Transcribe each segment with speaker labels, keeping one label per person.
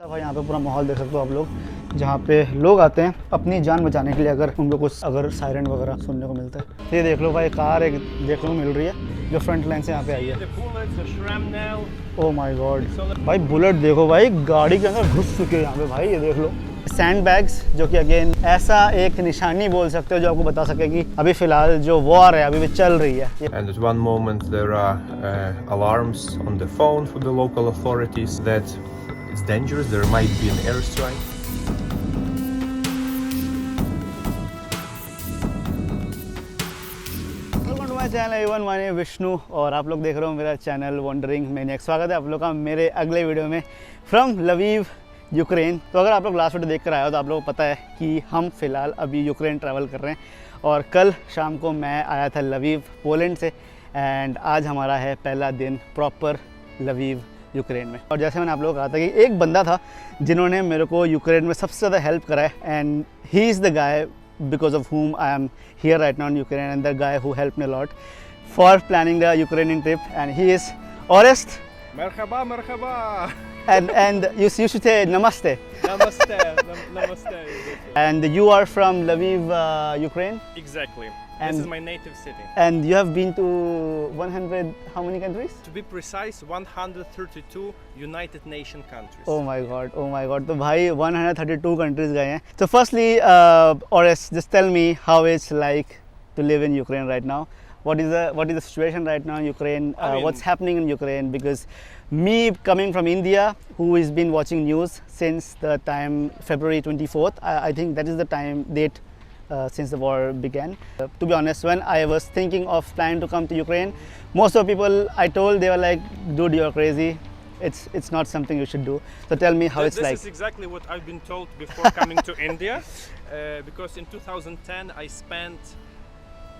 Speaker 1: भाई यहाँ पे पूरा माहौल देख सकते हो आप लोग, जहाँ पे लोग आते हैं अपनी जान बचाने के लिए, उनको कुछ सायरन वगैरह सुनने को मिलता है। ये देख लो भाई, कार एक देखने को मिल रही है जो फ्रंट लाइन से यहाँ पे आई है। ओह माय गॉड भाई, बुलेट देखो भाई, गाड़ी के अंदर घुस चुके हैं यहाँ पे भाई। ये देख लो सैंड बैग्स, जो कि अगेन ऐसा एक निशानी बोल सकते हो जो आपको बता सके कि अभी फिलहाल जो वॉर है अभी भी चल रही है।
Speaker 2: And at one moment there are alarms on the phone for the local authorities that it's dangerous, there might be an airstrike.
Speaker 1: Welcome to my channel everyone, my name Vishnu और आप लोग देख रहे हो मेरा चैनल वंडरिंग मैनियक। स्वागत है आप लोग का मेरे अगले वीडियो में फ्रॉम लवीव यूक्रेन। तो अगर आप लोग लास्ट वीडियो देख कर आए हो तो आप लोगों को पता है कि हम फ़िलहाल अभी यूक्रेन ट्रैवल कर रहे हैं और कल शाम को मैं आया था लवीव पोलैंड से, एंड आज हमारा है पहला दिन प्रॉपर लवीव यूक्रेन में। और जैसे मैंने आप लोगों को कहा था कि एक बंदा था जिन्होंने मेरे को यूक्रेन में सबसे ज़्यादा हेल्प करा है, and he is the guy because of whom I am here right now in Ukraine, and the guy who helped me a lot for planning the Ukrainian trip, and he is Orest.
Speaker 2: Merhaba, merhaba.
Speaker 1: And you should say namaste.
Speaker 2: Namaste, namaste.
Speaker 1: And you are from Lviv, Ukraine?
Speaker 2: Exactly.
Speaker 1: And
Speaker 2: this is my native city.
Speaker 1: And you have been to 100, how many countries?
Speaker 2: To be precise, 132 United Nation countries.
Speaker 1: Oh my God, oh my God. तो भाई 132 countries गए हैं. So firstly, Orest, just tell me how it's like to live in Ukraine right now. What is the situation right now in Ukraine? What's happening in Ukraine? Because me coming from India, who has been watching news since the time February 24th, I think that is the time date since the war began. To be honest, when I was thinking of planning to come to Ukraine, most of the people I told, they were like, dude, you're crazy. It's not something you should do. So tell me how it's like.
Speaker 2: This is exactly what I've been told before coming to India, because in 2010 I spent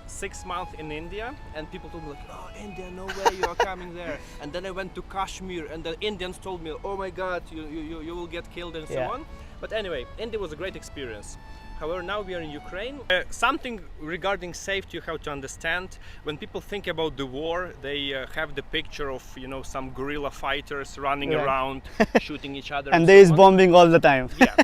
Speaker 2: 6 months in India, and people told me like, oh, India, no way you are coming there. And then I went to Kashmir, and the Indians told me, oh my God, you will get killed and so on. But anyway, India was a great experience. However, now we are in Ukraine. Something regarding safety you have to understand. When people think about the war, they have the picture of, you know, some guerrilla fighters running around, shooting each other.
Speaker 1: And there is bombing all the time.
Speaker 2: Yeah.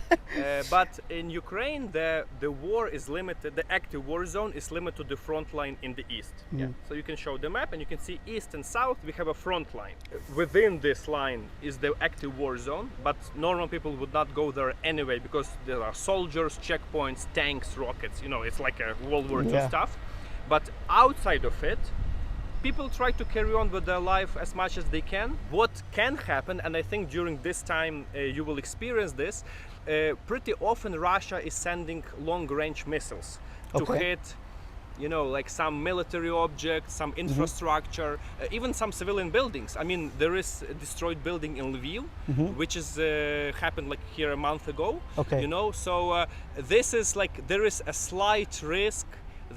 Speaker 2: But in Ukraine, the war is limited, the active war zone is limited to the front line in the east. Yeah. So you can show the map and you can see east and south, we have a front line. Within this line is the active war zone, but normal people would not go there anyway because there are soldiers, checkpoints, tanks, rockets, you know, it's like a World War II stuff. But outside of it, people try to carry on with their life as much as they can. What can happen, and I think during this time you will experience this, pretty often Russia is sending long-range missiles to hit, you know, like some military objects, some infrastructure, even some civilian buildings. I mean, there is a destroyed building in Lviv, which is happened like here a month ago. You know, so this is like, there is a slight risk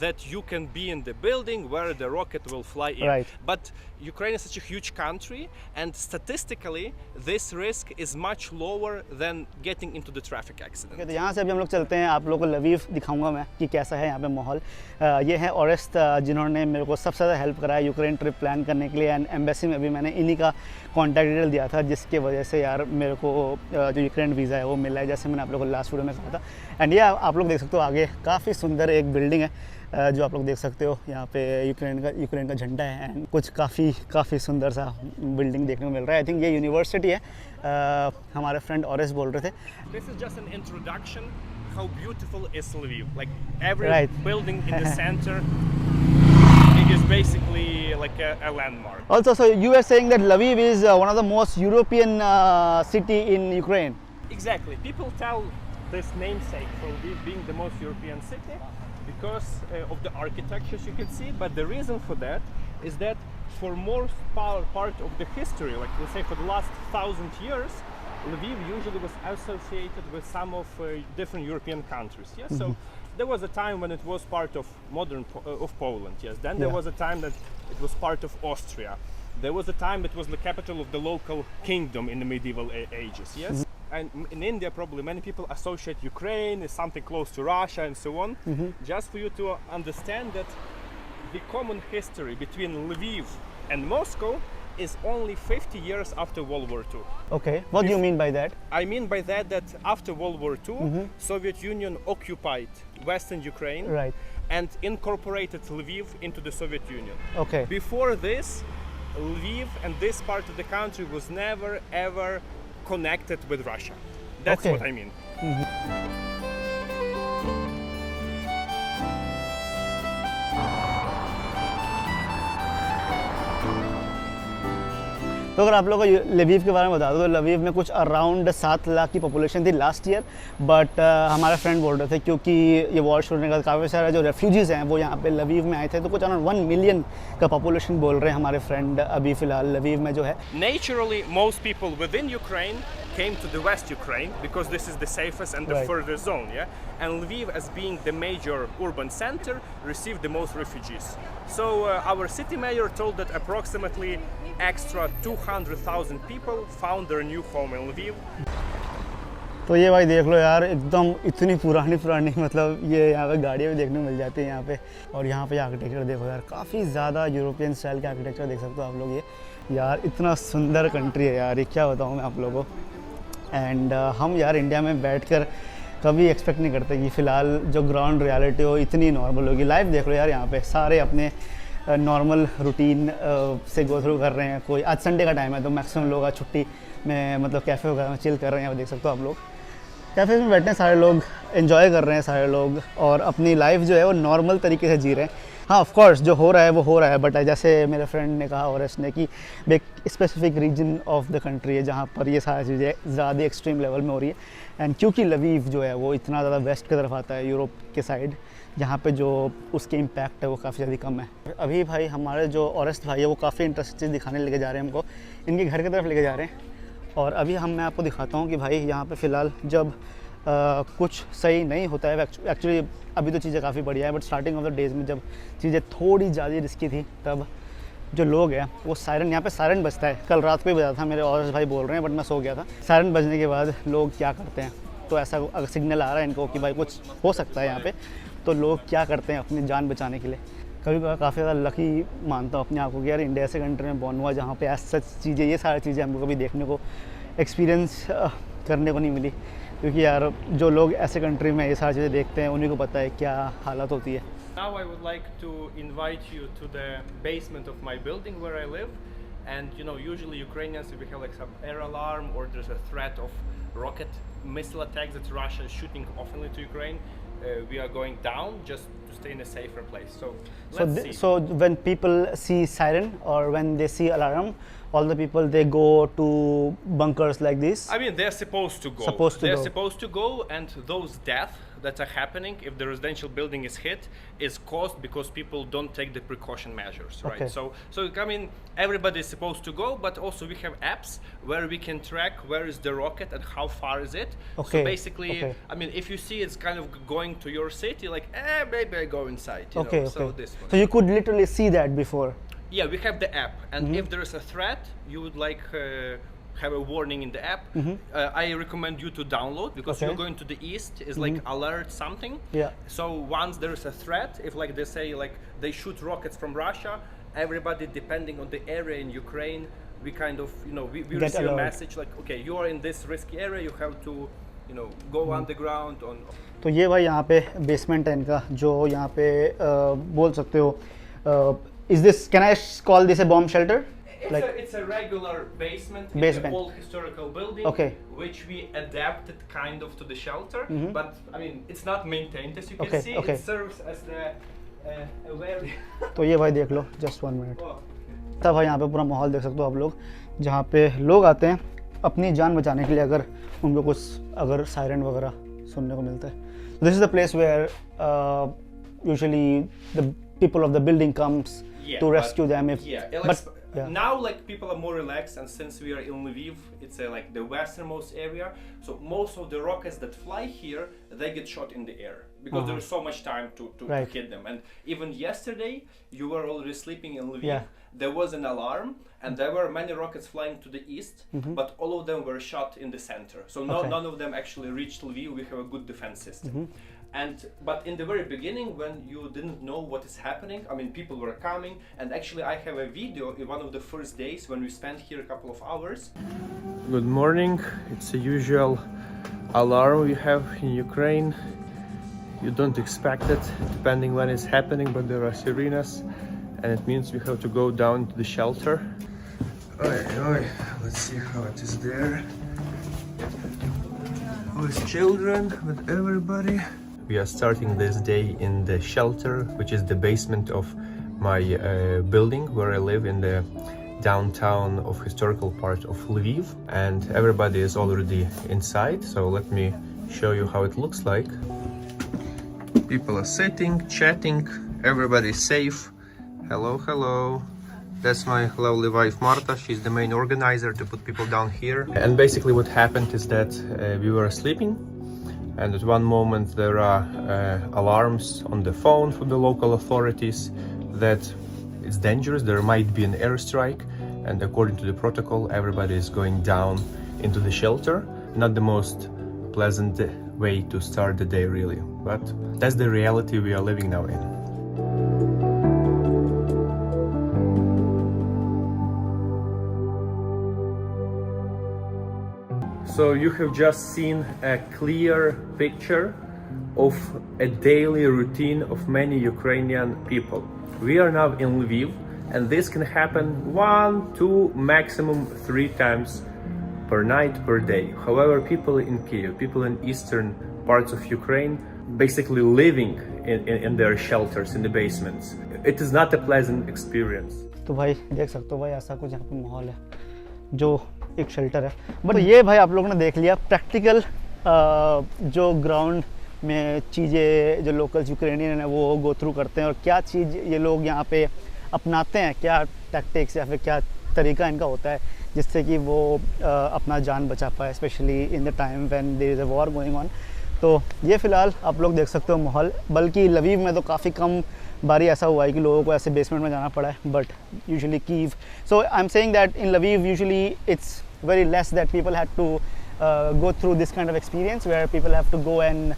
Speaker 2: that you can be in the building where the rocket will fly in. But Ukraine is such a huge country, and statistically this risk is much lower than getting into the traffic accident.
Speaker 1: तो यहाँ से अभी हम लोग चलते हैं, आप लोगों को लवीव दिखाऊंगा मैं कि कैसा है यहाँ पे माहौल। ये है ओरेस्ट, जिन्होंने मेरे को सबसे ज़्यादा हेल्प करा है यूक्रेन ट्रिप प्लान करने के लिए, एंड एम्बेसी में भी मैंने इन्हीं का कॉन्टैक्ट डिटेल दिया था, जिसके वजह से यार मेरे को जो यूक्रेन वीज़ा है वो मिला है, जैसे मैंने आप लोगों को लास्ट वीडियो में कहा था। एंड ये आप लोग देख सकते हो आगे काफ़ी सुंदर एक बिल्डिंग है, जो आप लोग देख सकते हो यहाँ पे यूक्रेन का झंडा है, एंड कुछ काफ़ी सुंदर सा बिल्डिंग देखने को मिल रहा है। आई थिंक ये यूनिवर्सिटी है, हमारे फ्रेंड ऑरेस्ट बोल रहे थे।
Speaker 2: This is just an introduction how beautiful is Lviv. Like every building in the center, it is basically like a landmark.
Speaker 1: Also, so you were saying that Lviv is one of the most European city in Ukraine.
Speaker 2: Exactly. People tell this namesake for Lviv being the most European city because of the architectures you can see, but the reason for that is that for most part of the history, like let's say for the last 1,000 years, Lviv usually was associated with some of different European countries. Yes, so there was a time when it was part of of Poland. Yes, then there was a time that it was part of Austria. There was a time it was the capital of the local kingdom in the medieval ages. Yes. And in India, probably many people associate Ukraine as something close to Russia and so on. Just for you to understand that the common history between Lviv and Moscow is only 50 years after World War II.
Speaker 1: Okay, what do you mean by that?
Speaker 2: I mean by that after World War II, Soviet Union occupied Western Ukraine
Speaker 1: Right.
Speaker 2: and incorporated Lviv into the Soviet Union.
Speaker 1: Okay.
Speaker 2: Before this, Lviv and this part of the country was never ever connected with Russia. That's
Speaker 1: Okay.
Speaker 2: what I mean.
Speaker 1: तो अगर आप लोगों को Lviv के बारे में बता दो तो लवीव में कुछ अराउंड 7 लाख की पॉपुलेशन थी लास्ट ईयर, बट हमारे फ्रेंड बोल रहे थे क्योंकि ये वॉर शुरू होने का काफ़ी सारे जो रेफ्यूजीज़ हैं वो यहाँ पे लवीव में आए थे, तो कुछ अराउंड 1 मिलियन का पॉपुलेशन बोल रहे हैं हमारे फ्रेंड अभी फ़िलहाल लवीव में जो है।
Speaker 2: Naturally, most people within Ukraine came to the West Ukraine because this is the safest and the
Speaker 1: Right.
Speaker 2: further zone, yeah. And Lviv, as being the major urban center, received the most refugees. So our city mayor told that approximately extra 200,000 people found their new home in Lviv.
Speaker 1: तो ये भाई देख लो यार, एकदम इतनी पुरानी मतलब ये यहाँ पे गाड़ियाँ भी देखने को मिल जाती हैं यहाँ पे। और यहाँ पे आर्किटेक्चर देखो यार, काफ़ी ज़्यादा यूरोपियन स्टाइल के आर्किटेक्चर देख सकते हो आप लोग। ये यार इतना सुंदर कंट्री है यार, ये क्या बताऊँ मैं आप लोगों को। एंड हम यार इंडिया में बैठकर कभी एक्सपेक्ट नहीं करते कि फ़िलहाल जो ग्राउंड रियलिटी हो इतनी नॉर्मल होगी। लाइव देख लो यार, यहाँ पे सारे अपने नॉर्मल रूटीन से गो थ्रू कर रहे हैं। कोई आज संडे का टाइम है तो मैक्सिमम लोग आज छुट्टी में मतलब कैफ़े वगैरह में चिल कर रहे हैं। यहाँ पे देख सकते हो आप लोग, कैफ़े में बैठे हैं सारे लोग, एंजॉय कर रहे हैं सारे लोग और अपनी लाइफ जो है वो नॉर्मल तरीके से जी रहे हैं। हाँ ऑफ कोर्स जो हो रहा है वो हो रहा है, बट जैसे मेरे फ्रेंड ने कहा और इसने कि एक specific region of the country है जहाँ पर ये सारी चीज़ें ज़्यादा एक्सट्रीम लेवल में हो रही है। एंड क्योंकि लवीव जो है वो इतना ज़्यादा वेस्ट की तरफ आता है यूरोप के साइड, जहाँ पे जो उसके इम्पैक्ट है वो काफ़ी ज़्यादा कम है। अभी भाई हमारे जो ऑरेस्ट भाई है वो काफ़ी इंटरेस्टिंग चीज़ दिखाने लेके जा रहे हैं हमको, इनके घर की तरफ लेके जा रहे हैं। और अभी मैं आपको दिखाता हूँ कि भाई यहाँ पे फ़िलहाल जब कुछ सही नहीं होता है, एक्चुअली अभी तो चीज़ें काफ़ी बढ़िया है, but starting of the days में जब चीज़ें थोड़ी ज़्यादा रिस्की थी तब जो लोग हैं वो सायरन, यहाँ पे सायरन बजता है। कल रात को ही बजा था, मेरे और भाई बोल रहे हैं, बट मैं सो गया था। सायरन बजने के बाद लोग क्या करते हैं, तो ऐसा अगर सिग्नल आ रहा है इनको कि भाई कुछ हो सकता है यहाँ पे, तो लोग क्या करते हैं अपनी जान बचाने के लिए। कभी कभी काफ़ी ज़्यादा लकी मानता हूँ अपने आप को कि यार इंडिया ऐसे कंट्री में बॉर्न हुआ जहाँ पे ऐसा चीज़ें, ये सारी चीज़ें हमको कभी देखने को, एक्सपीरियंस करने को नहीं मिली। क्योंकि यार जो लोग ऐसे कंट्री में ये सारी चीज़ें देखते हैं उन्हीं को पता है क्या हालत होती है।
Speaker 2: Now I would like to invite you to the basement of my building where I live. And you know, usually Ukrainians, if we have like some air alarm or there's a threat of rocket missile attacks that Russia is shooting often to Ukraine, we are going down just to stay in a safer place. So let's see.
Speaker 1: So when people see siren or when they see alarm, all the people they go to bunkers like this?
Speaker 2: I mean, they're supposed to go. They're supposed to go, and those deaths that are happening if the residential building is hit is caused because people don't take the precaution measures, right?
Speaker 1: Okay.
Speaker 2: So I mean, everybody is supposed to go, but also we have apps where we can track where is the rocket and how far is it.
Speaker 1: Okay.
Speaker 2: So basically, I mean, if you see it's kind of going to your city, like, maybe I go inside. You know? So this one.
Speaker 1: So you could literally see that before.
Speaker 2: Yeah, we have the app, and if there is a threat, you would like have a warning in the app. I recommend you to download because you're going to the east is like alert something.
Speaker 1: Yeah.
Speaker 2: So once there is a threat, if like they say like they shoot rockets from Russia, everybody depending on the area in Ukraine, we kind of we receive a message like okay, you are in this risky area, you have to go underground on.
Speaker 1: तो ये भाई यहाँ पे basement है इनका, जो यहाँ पे बोल सकते हो is this, can I call this a bomb shelter?
Speaker 2: It's a regular basement in an old historical building, which we adapted kind of to the shelter, but I mean it's not maintained as you can see. It serves as a very
Speaker 1: तो ये भाई देख लो, just 1 minute. तब भाई यहाँ पे पूरा माहौल देख सकते हो आप लोग, जहाँ पे लोग आते हैं अपनी जान बचाने के लिए अगर उनको कुछ अगर सायरन वगैरह सुनने को मिलता है. This is the place where usually the people of the building comes to rescue them.
Speaker 2: Now like people are more relaxed, and since we are in Lviv, it's like the westernmost area, so most of the rockets that fly here, they get shot in the air because there is so much time to hit them. And even yesterday you were already sleeping in Lviv. there was an alarm, and there were many rockets flying to the east, but all of them were shot in the center. So none of them actually reached Lviv. We have a good defense system. But in the very beginning, when you didn't know what is happening, I mean, people were coming, and actually I have a video in one of the first days when we spent here a couple of hours. Good morning. It's a usual alarm we have in Ukraine. You don't expect it depending when it's happening, but there are sirenes, and it means we have to go down to the shelter. Let's see how it is there. With children, with everybody. We are starting this day in the shelter, which is the basement of my building where I live in the downtown of historical part of Lviv, and everybody is already inside. So let me show you how it looks like. People are sitting, chatting, everybody is safe. Hello. That's my lovely wife Marta. She's the main organizer to put people down here. And basically what happened is that we were sleeping, and at one moment there are alarms on the phone from the local authorities that it's dangerous, there might be an airstrike, and according to the protocol everybody is going down into the shelter. Not the most pleasant way to start the day really, but that's the reality we are living now in. So you have just seen a clear picture of a daily routine of many Ukrainian people. We are now in Lviv, and this can happen 1, 2, maximum 3 times per night, per day. However, people in Kyiv, people in eastern parts of Ukraine, basically living in their shelters, in the basements. It is not a pleasant experience.
Speaker 1: तो भाई देख सकते हो भाई ऐसा कुछ यहाँ पे माहौल है जो एक शेल्टर है। बट ये भाई आप लोगों ने देख लिया प्रैक्टिकल जो ग्राउंड में चीज़ें जो लोकल्स यूक्रेनियन है वो गो थ्रू करते हैं और क्या चीज़ ये लोग यहाँ पे अपनाते हैं, क्या टैक्टिक्स या फिर क्या तरीका इनका होता है जिससे कि वो अपना जान बचा पाए, specially in the time when there is a war going on. तो ये फ़िलहाल आप लोग देख सकते हो माहौल, बल्कि लवीव में तो काफ़ी कम बारी ऐसा हुआ है कि लोगों को ऐसे बेसमेंट में जाना पड़ा है, but usually Kyiv, so I am saying that in Lviv usually it's very less that people had to go through this kind of experience where people have to go and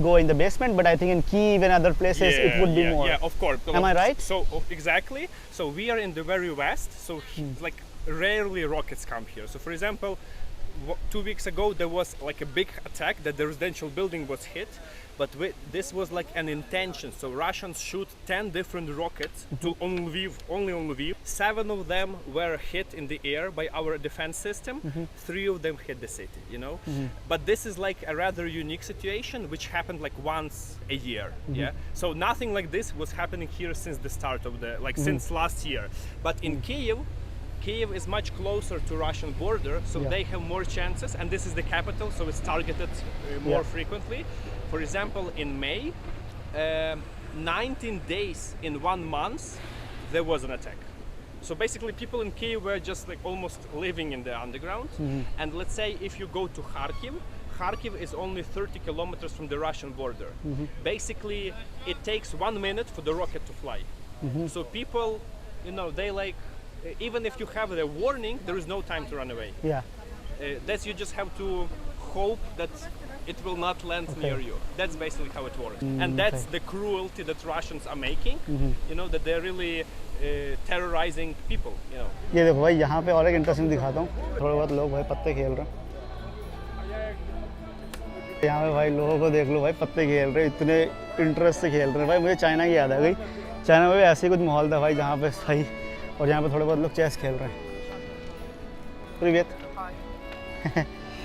Speaker 1: go in the basement, but I think in Kyiv and other places it would be more.
Speaker 2: Yeah, of course.
Speaker 1: Am I right?
Speaker 2: So exactly. So we are in the very west, so like rarely rockets come here. So for example, 2 weeks ago there was like a big attack that the residential building was hit, but this was like an intention. So Russians shoot 10 different rockets to Lviv, only on Lviv. 7 of them were hit in the air by our defense system. 3 of them hit the city, you know. But this is like a rather unique situation which happened like once a year. Yeah. So nothing like this was happening here since the start of the since last year. But in Kyiv is much closer to Russian border, so they have more chances, and this is the capital, so it's targeted more frequently. For example, in May, 19 days in 1 month, there was an attack. So basically people in Kyiv were just like almost living in the underground. And let's say if you go to Kharkiv is only 30 kilometers from the Russian border. Basically, it takes 1 minute for the rocket to fly. So people, they like, even if you have the warning, there is no time to run away. That's you just have to hope that it will not land near you. That's basically how it works. And that's the cruelty that Russians are making, that they're really terrorizing people,
Speaker 1: ये देखो भाई यहाँ पे और एक interesting दिखाता हूँ, थोड़े बहुत लोग भाई पत्ते खेल रहे हैं। यहाँ पे भाई लोगों को देख लो भाई पत्ते खेल रहे हैं, इतने इंटरेस्ट से खेल रहे हैं भाई। मुझे चाइना की याद आ गई, चाइना में भी ऐसे ही कुछ माहौल था भाई जहाँ पे सही, और यहाँ पे थोड़े बहुत लोग चेस खेल रहे हैं। प्रिवियत।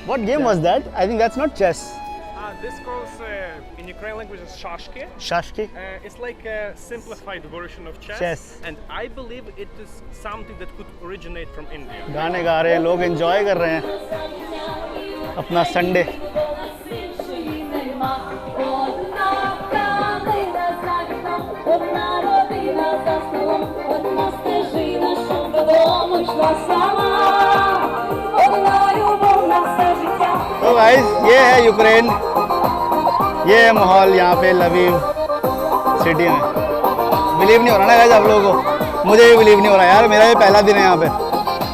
Speaker 1: What game was that? I think that's not chess.
Speaker 2: This goes in Ukrainian language as shashki.
Speaker 1: Shashki?
Speaker 2: It's like a simplified version of chess. And I believe it is something that could originate from India.
Speaker 1: गाने गा रहे हैं लोग, enjoy कर रहे हैं अपना Sunday. तो गाइस ये है यूक्रेन, ये है माहौल यहाँ पे लवीव सिटी में। बिलीव नहीं हो रहा ना गाइस आप लोगों को, मुझे भी बिलीव नहीं हो रहा यार, मेरा ये पहला दिन है यहाँ पे,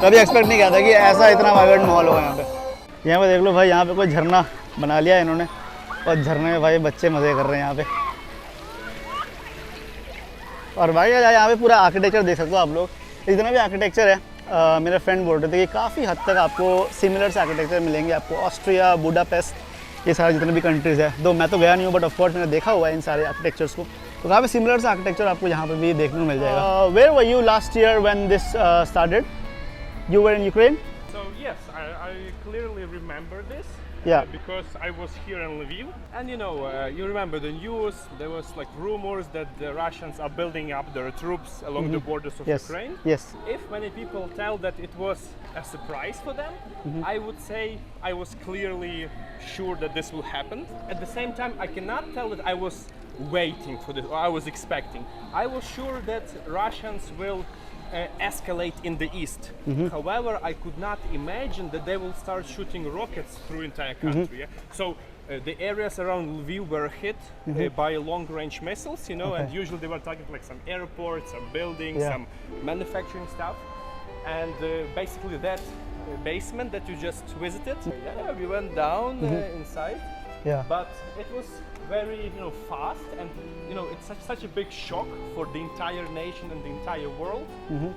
Speaker 1: कभी एक्सपेक्ट नहीं किया था कि ऐसा इतना वाइब्रेंट माहौल होगा यहाँ पे। यहाँ पे देख लो भाई, यहाँ पे कोई झरना बना लिया है इन्होंने और झरने में भाई बच्चे मज़े कर रहे हैं यहाँ पे। और भाई यहाँ पे पूरा आर्किटेक्चर देख सकते हो आप लोग, जितना भी आर्किटेक्चर है मेरे फ्रेंड बोल रहे थे कि काफ़ी हद तक आपको सिमिलर से आर्किटेक्चर मिलेंगे आपको, ऑस्ट्रिया, बुडापेस्ट, ये सारे जितने भी कंट्रीज़ है। दो मैं तो गया नहीं हूँ, बट ऑफकोर्स मैंने देखा हुआ है इन सारे आर्किटेक्चर्स को, तो काफ़ी सिमिलर से आर्किटेक्चर आपको यहाँ पे भी देखने को मिल जाएगा। Where were you last year when this started? You were in Ukraine?
Speaker 2: So yes, I clearly remember this.
Speaker 1: Yeah.
Speaker 2: Because I was here in Lviv, and you remember the news. There was like rumors that the Russians are building up their troops along the borders of Ukraine.
Speaker 1: Yes.
Speaker 2: If many people tell that it was a surprise for them, I would say I was clearly sure that this will happen. At the same time, I cannot tell that I was waiting for this or I was expecting. I was sure that Russians will escalate in the east. However, I could not imagine that they will start shooting rockets through entire country. Yeah? So the areas around Lviv were hit by long-range missiles, and usually they were targeting like some airports, some buildings, some manufacturing stuff. And basically that basement that you just visited, we went down inside. Yeah. But it was very fast, and it's such a big shock for the entire nation and the entire world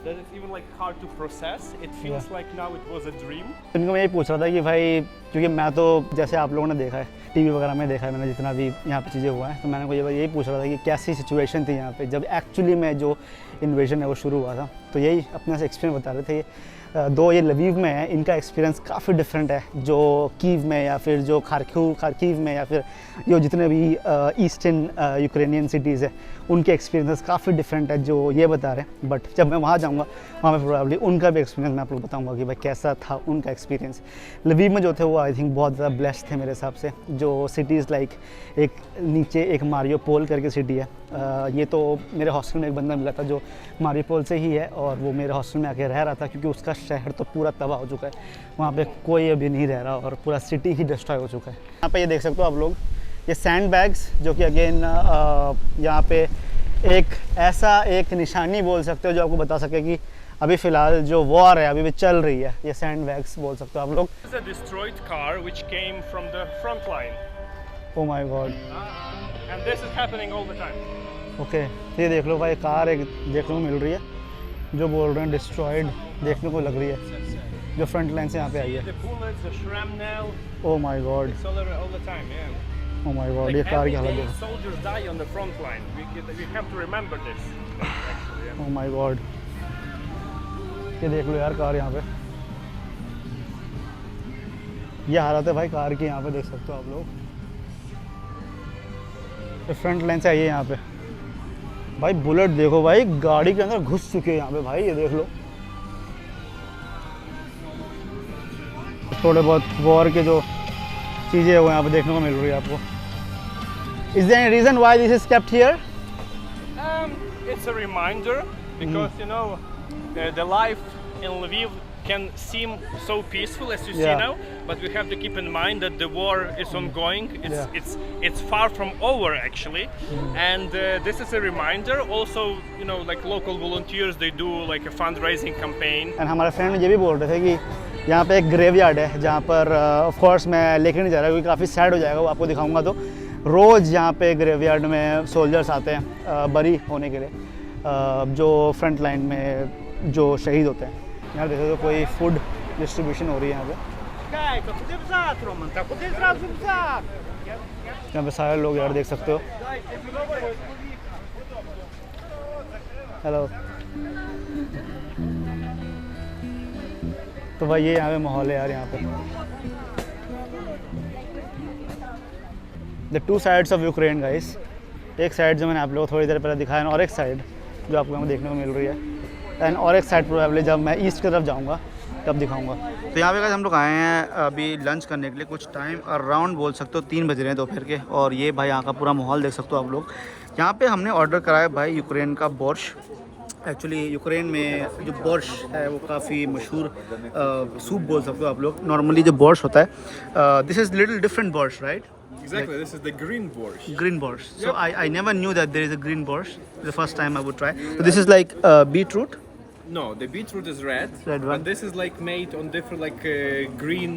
Speaker 2: that it's even like hard to process. It feels like now it was a dream.
Speaker 1: इनको मैं ये पूछ रहा था कि भाई, क्योंकि मैं तो जैसे आप लोगों ने देखा है टीवी वगैरह में देखा है मैंने जितना भी यहाँ पे चीज़ें हुआ है, तो मैंने को यही पूछ रहा था कि कैसी सिचुएशन थी यहाँ पे जब एक्चुअली में जो इन्वेजन है वो शुरू हुआ था। तो यही अपने से एक्सपीरियंस बता रहे थे ये। दो ये लवीव में है, इनका एक्सपीरियंस काफ़ी डिफरेंट है जो कीव में या फिर जो खारकीव में या फिर जो जितने भी ईस्टर्न यूक्रेनियन सिटीज़ है उनके एक्सपीरियंस काफ़ी डिफरेंट है जो ये बता रहे हैं। बट जब मैं वहाँ जाऊँगा वहाँ पे प्रोबेबली उनका भी एक्सपीरियंस मैं आप लोग बताऊँगा कि भाई कैसा था उनका एक्सपीरियंस। लवीव में जो थे वो आई थिंक बहुत ज़्यादा ब्लेस्ड थे मेरे हिसाब से। जो सिटीज़ लाइक एक नीचे एक मारियोपोल करके सिटी है, ये तो मेरे हॉस्टल में एक बंदा मिला था जो मारियोपोल से ही है और वो मेरे हॉस्टल में आके रह रहा था क्योंकि उसका शहर तो पूरा तबाह हो चुका है, वहाँ पे कोई अभी नहीं रह रहा और पूरा सिटी ही डिस्ट्रॉय हो चुका है। यहाँ पे ये देख सकते हो आप लोग, ये सैंड बैग्स जो कि अगेन यहाँ पे एक निशानी बोल सकते हो जो आपको बता सके कि अभी फ़िलहाल जो वॉर है अभी भी चल रही है। ये सैंड बैग्स बोल सकते हो आप लोग।
Speaker 2: It's a destroyed car which came from the front line.
Speaker 1: Oh my God.
Speaker 2: And this is happening all the time.
Speaker 1: Okay, ये देख लो भाई, कार एक देखने को मिल रही है जो बोल रहे हैं डिस्ट्रॉयड देखने को लग रही है, जो फ्रंट लाइन से यहाँ पे आई है।
Speaker 2: The bullets, the shrapnel.
Speaker 1: Oh my God.
Speaker 2: It's all the time, yeah.
Speaker 1: Oh my God, ये
Speaker 2: Like
Speaker 1: कार की
Speaker 2: every
Speaker 1: हालत
Speaker 2: day
Speaker 1: देखो।
Speaker 2: soldiers die on the front line. We have to remember this. Actually, yeah.
Speaker 1: Oh my God, ये देख लो यार car यहाँ पे, ये हालत है भाई कार की, यहाँ पे देख सकते हो आप लोग। ये फ्रंट लाइन से आई है यहाँ पे भाई, बुलेट देखो भाई गाड़ी के अंदर घुस चुके हैं यहाँ पे भाई, ये देख लो। थोड़े बहुत वॉर के जो चीज़ें वो यहाँ पे देखने को मिल रही है आपको। Is there any reason why this is kept here?
Speaker 2: It's a reminder because the life in Lviv can seem so peaceful as you see now, but we have to keep in mind that the war is ongoing. It's far from over actually, and this is a reminder. Also, like local volunteers, they do like a fundraising campaign.
Speaker 1: And हमारे friend ये भी बोल रहे थे कि यहाँ पे एक ग्रेवयार्ड है जहाँ पर ऑफ कोर्स मैं लेके नहीं जा रहा क्योंकि काफ़ी सैड हो जाएगा वो आपको दिखाऊंगा। तो रोज़ यहाँ पे ग्रेवयार्ड में सोल्जर्स आते हैं बरी होने के लिए, जो फ्रंट लाइन में जो शहीद होते हैं। यहाँ देखो तो कोई फूड डिस्ट्रीब्यूशन हो रही है यहाँ पे सारे लोग यार देख सकते हो। हेलो, तो भाई ये यहाँ पे माहौल है यार यहाँ पे। The two sides of Ukraine guys, एक साइड जो मैंने आप लोगों को थोड़ी देर पहले दिखाया और एक साइड जो आपको यहाँ देखने को मिल रही है, एंड और एक साइड प्रोबेबली जब मैं ईस्ट की तरफ जाऊँगा तब दिखाऊंगा। तो यहाँ पे गाइस हम लोग आए हैं अभी लंच करने के लिए, कुछ टाइम अराउंड बोल सकते हो 3 बज रहे हैं दोपहर के, और ये भाई यहाँ का पूरा माहौल देख सकते हो आप लोग। यहाँ पे हमने ऑर्डर कराया भाई यूक्रेन का बोर्श। एक्चुअली यूक्रेन में जो बोर्श है वो काफ़ी मशहूर सूप बोल सकते हो आप लोग। नॉर्मली जो बोर्श होता है, this is little different borsch right?
Speaker 2: Exactly, this is the green borscht.
Speaker 1: Green borscht. So
Speaker 2: Yep.
Speaker 1: I never knew that there is a green borscht. The first time I would try. So this is like beetroot.
Speaker 2: No, the beetroot is red,
Speaker 1: Red one.
Speaker 2: but this is like made on different like green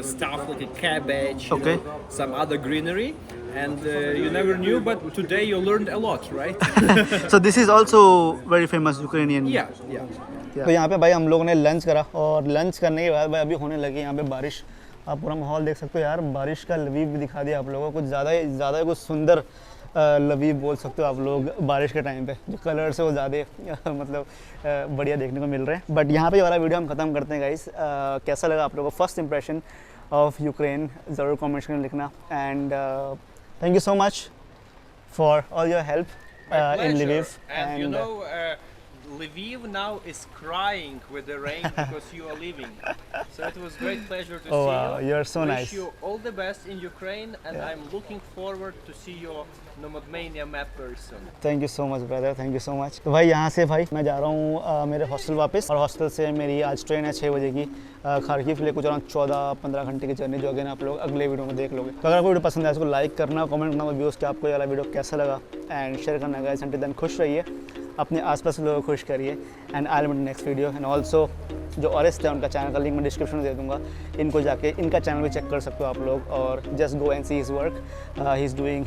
Speaker 2: stuff, like a cabbage, you
Speaker 1: Okay.
Speaker 2: know, some other greenery, and you never knew, but today you learned a lot, right?
Speaker 1: So this is also very famous Ukrainian.
Speaker 2: yeah, yeah.
Speaker 1: तो यहाँ पे भाई हम लोगों ने lunch करा और lunch करने के बाद भाई अभी होने लगी यहाँ पे बारिश। आप पूरा माहौल देख सकते हो यार, बारिश का लवीव भी दिखा दिया आप लोगों को। कुछ ज़्यादा कुछ सुंदर लवीव बोल सकते हो आप लोग बारिश के टाइम पे। जो कलर्स है वो ज़्यादा मतलब बढ़िया देखने को मिल रहे हैं। बट यहाँ पे वाला वीडियो हम ख़त्म करते हैं गाइस। कैसा लगा आप लोगों को फर्स्ट इंप्रेशन ऑफ यूक्रेन, ज़रूर कमेंट्स में लिखना। And thank you so much for all your help in Lviv.
Speaker 2: And you know, Lviv now is crying with the rain because you are leaving. So it was great pleasure to
Speaker 1: Oh,
Speaker 2: see
Speaker 1: wow,
Speaker 2: you.
Speaker 1: you're so
Speaker 2: Wish
Speaker 1: nice.
Speaker 2: you all the best in Ukraine, and I'm looking forward to see your Nomadmania map very soon.
Speaker 1: Thank you so much brother, thank you so much. तो भाई यहाँ से भाई मैं जा रहा हूँ मेरे हॉस्टल वापस, और हॉस्टल से मेरी आज ट्रेन है 6 बजे की खारकीव के लिए। कुछ अराउंड 14-15 घंटे की जर्नी जो अगेन आप लोग अगले वीडियो में देख लोगे। तो अगर आपको वीडियो पसंद आए इसको लाइक करना, कमेंट करना व्यूज़ कि आपको ये वाला वीडियो कैसा लगा, एंड शेयर करना। गाइस अंटिल देन खुश रहिए, अपने आसपास के लोगों को खुश करिए, and I will meet next video. And also जो ऑरेस्ट है उनका चैनल का लिंक मैं डिस्क्रिप्शन में दे दूँगा, इनको जाके इनका चैनल भी चेक कर सकते हो आप लोग, और just go and see his work. He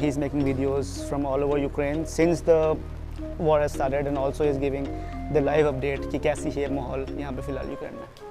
Speaker 1: is making videos from all over Ukraine since the war has started, and also is giving the live update कि कैसी है माहौल यहाँ पे फ़िलहाल यूक्रेन में।